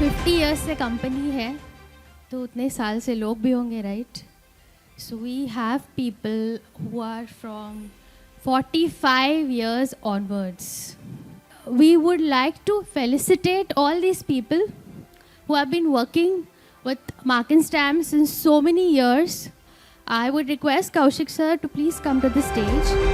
50 years से company है तो उतने साल से लोग भी होंगे, right? So we have people who are from 45 years onwards. We would like to felicitate all these people who have been working with MarknStamp since so many years. I would request Kaushik sir to please come to the stage.